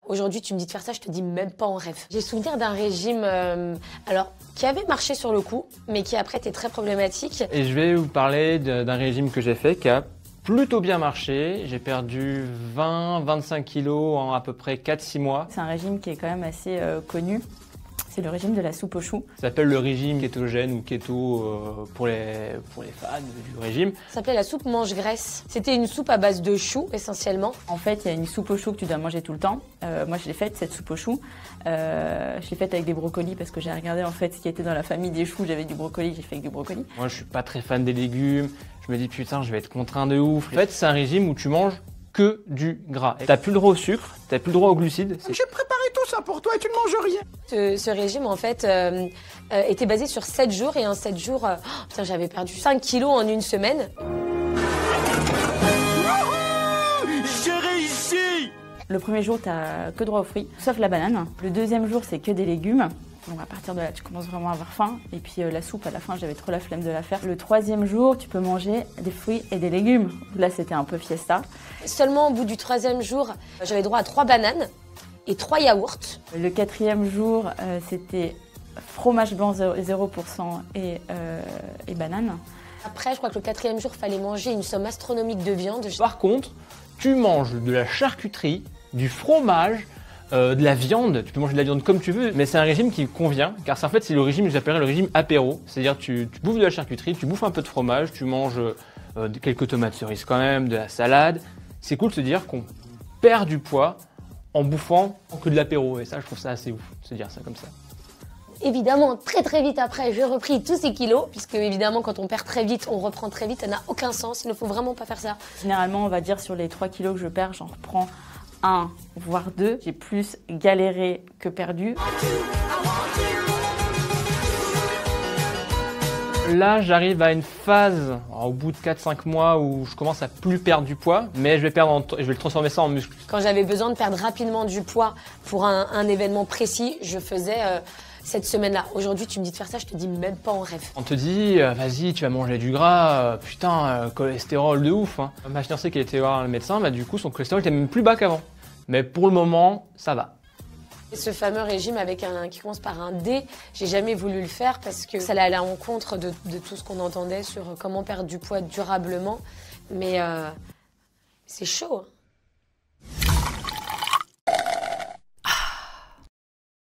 Aujourd'hui, tu me dis de faire ça, je te dis même pas en rêve. J'ai souvenir d'un régime qui avait marché sur le coup, mais qui après était très problématique. Et je vais vous parler d'un régime que j'ai fait qui a plutôt bien marché. J'ai perdu 20-25 kilos en à peu près 4-6 mois. C'est un régime qui est quand même assez connu. C'est le régime de la soupe aux choux. Ça s'appelle le régime kétogène ou keto pour les fans du régime. Ça s'appelait la soupe mange-graisse. C'était une soupe à base de choux essentiellement. En fait, il y a une soupe aux choux que tu dois manger tout le temps. Moi, je l'ai faite, cette soupe aux choux. Je l'ai faite avec des brocolis parce que j'ai regardé en fait ce qui était dans la famille des choux. J'avais du brocoli, j'ai fait avec du brocoli. Moi, je suis pas très fan des légumes. Je me dis putain, je vais être contraint de ouf. En fait, c'est un régime où tu manges que du gras. T'as plus le droit au sucre, t'as plus le droit au glucides. J'ai préparé tout ça pour toi et tu ne manges rien. Ce régime, en fait, était basé sur 7 jours. Et en 7 jours, putain, j'avais perdu 5 kilos en une semaine. J'ai réussi. Le premier jour, t'as que droit aux fruits, sauf la banane. Le deuxième jour, c'est que des légumes. Donc à partir de là, tu commences vraiment à avoir faim. Et puis la soupe, à la fin, j'avais trop la flemme de la faire. Le troisième jour, tu peux manger des fruits et des légumes. Là, c'était un peu fiesta. Seulement au bout du 3e jour, j'avais droit à 3 bananes et 3 yaourts. Le 4e jour, c'était fromage blanc 0% et banane. Après, je crois que le 4e jour, il fallait manger une somme astronomique de viande. Par contre, tu manges de la charcuterie, du fromage, de la viande. Tu peux manger de la viande comme tu veux, mais c'est un régime qui convient, car en fait, c'est le régime que j'appellerais le régime apéro. C'est-à-dire tu bouffes de la charcuterie, tu bouffes un peu de fromage, tu manges quelques tomates cerises quand même, de la salade. C'est cool de se dire qu'on perd du poids en bouffant que de l'apéro, et ça, je trouve ça assez ouf, de se dire ça comme ça. Évidemment, très vite après, j'ai repris tous ces kilos, puisque évidemment, quand on perd très vite, on reprend très vite, ça n'a aucun sens, il ne faut vraiment pas faire ça. Généralement, on va dire sur les 3 kilos que je perds, j'en reprends 1, voire 2. J'ai plus galéré que perdu. Là, j'arrive à une phase, au bout de 4-5 mois, où je commence à plus perdre du poids, mais je vais le transformer ça en muscle. Quand j'avais besoin de perdre rapidement du poids pour un événement précis, je faisais cette semaine-là. Aujourd'hui, tu me dis de faire ça, je te dis même pas en rêve. On te dit, vas-y, tu vas manger du gras, putain, cholestérol de ouf. Hein. Ma fiancée qui a été voir le médecin, du coup, son cholestérol était même plus bas qu'avant. Mais pour le moment, ça va. Ce fameux régime qui commence par un D, j'ai jamais voulu le faire parce que ça allait à l'encontre de tout ce qu'on entendait sur comment perdre du poids durablement. Mais c'est chaud. Hein.